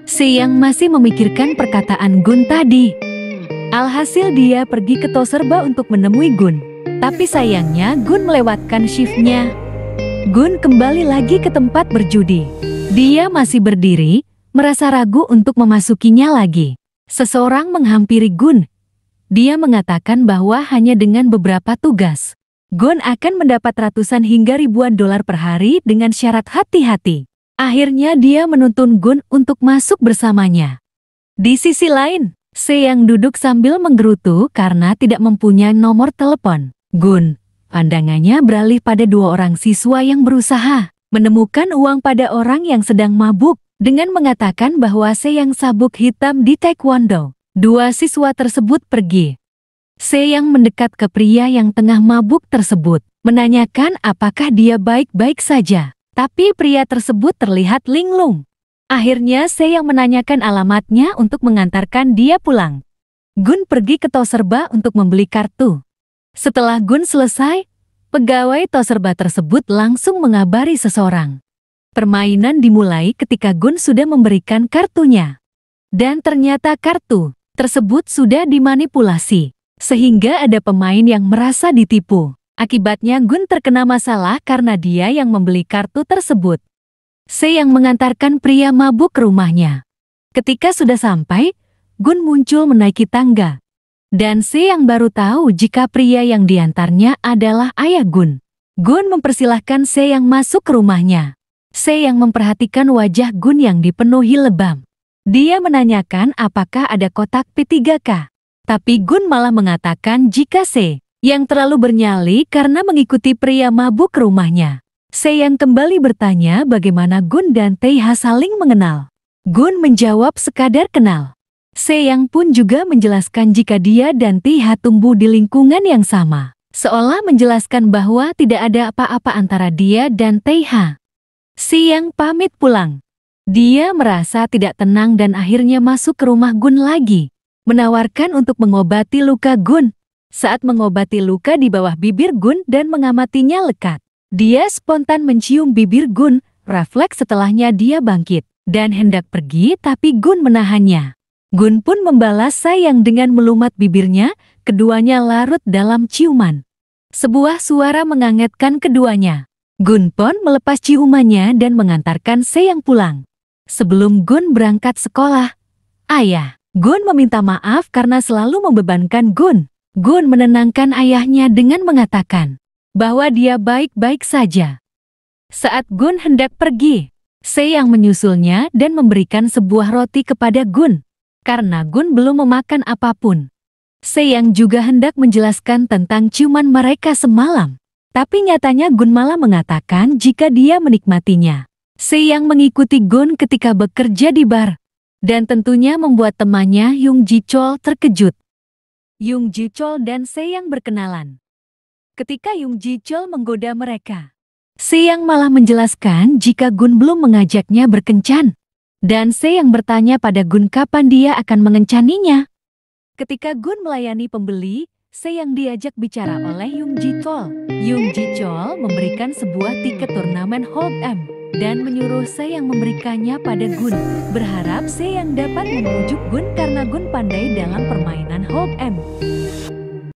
Seyang masih memikirkan perkataan Gun tadi. Alhasil dia pergi ke Toserba untuk menemui Gun. Tapi sayangnya Gun melewatkan shiftnya. Gun kembali lagi ke tempat berjudi. Dia masih berdiri, merasa ragu untuk memasukinya lagi. Seseorang menghampiri Gun. Dia mengatakan bahwa hanya dengan beberapa tugas, Gun akan mendapat ratusan hingga ribuan dolar per hari dengan syarat hati-hati. Akhirnya dia menuntun Gun untuk masuk bersamanya. Di sisi lain, Seyang duduk sambil menggerutu karena tidak mempunyai nomor telepon Gun. Pandangannya beralih pada dua orang siswa yang berusaha menemukan uang pada orang yang sedang mabuk dengan mengatakan bahwa Seyang sabuk hitam di taekwondo. Dua siswa tersebut pergi. Seyang mendekat ke pria yang tengah mabuk tersebut, menanyakan apakah dia baik-baik saja. Tapi pria tersebut terlihat linglung. Akhirnya Seyang menanyakan alamatnya untuk mengantarkan dia pulang. Gun pergi ke Toserba untuk membeli kartu. Setelah Gun selesai, pegawai Toserba tersebut langsung mengabari seseorang. Permainan dimulai ketika Gun sudah memberikan kartunya. Dan ternyata kartu tersebut sudah dimanipulasi, sehingga ada pemain yang merasa ditipu. Akibatnya Gun terkena masalah karena dia yang membeli kartu tersebut. Seyang mengantarkan pria mabuk ke rumahnya. Ketika sudah sampai, Gun muncul menaiki tangga. Dan Seyang baru tahu jika pria yang diantarnya adalah ayah Gun. Gun mempersilahkan Seyang masuk ke rumahnya. Seyang memperhatikan wajah Gun yang dipenuhi lebam. Dia menanyakan apakah ada kotak P3K. Tapi Gun malah mengatakan jika Seyang terlalu bernyali karena mengikuti pria mabuk ke rumahnya. Seyang kembali bertanya bagaimana Gun dan Taeha saling mengenal. Gun menjawab sekadar kenal. Seyang pun juga menjelaskan jika dia dan Taeha tumbuh di lingkungan yang sama. Seolah menjelaskan bahwa tidak ada apa-apa antara dia dan Taeha. Seyang pamit pulang. Dia merasa tidak tenang dan akhirnya masuk ke rumah Gun lagi. Menawarkan untuk mengobati luka Gun. Saat mengobati luka di bawah bibir Gun dan mengamatinya lekat, dia spontan mencium bibir Gun. Refleks setelahnya dia bangkit dan hendak pergi tapi Gun menahannya. Gun pun membalas sayang dengan melumat bibirnya, keduanya larut dalam ciuman. Sebuah suara mengagetkan keduanya. Gun pun melepas ciumannya dan mengantarkan Seyang pulang. Sebelum Gun berangkat sekolah, ayah Gun meminta maaf karena selalu membebankan Gun. Gun menenangkan ayahnya dengan mengatakan bahwa dia baik-baik saja. Saat Gun hendak pergi, Seyang menyusulnya dan memberikan sebuah roti kepada Gun. Karena Gun belum memakan apapun. Seyang juga hendak menjelaskan tentang ciuman mereka semalam. Tapi nyatanya Gun malah mengatakan jika dia menikmatinya. Seyang mengikuti Gun ketika bekerja di bar. Dan tentunya membuat temannya Yung Ji-chol terkejut. Yung Ji-chol dan Seyang berkenalan. Ketika Yung Ji-chol menggoda mereka, Seyang malah menjelaskan jika Gun belum mengajaknya berkencan. Dan Seyang bertanya pada Gun kapan dia akan mengencaninya. Ketika Gun melayani pembeli, Seyang diajak bicara oleh Yung Ji-chol. Yung Ji-chol memberikan sebuah tiket turnamen Hold'em dan menyuruh Seyang memberikannya pada Gun. Berharap Seyang dapat membujuk Gun karena Gun pandai dalam permainan Hold'em.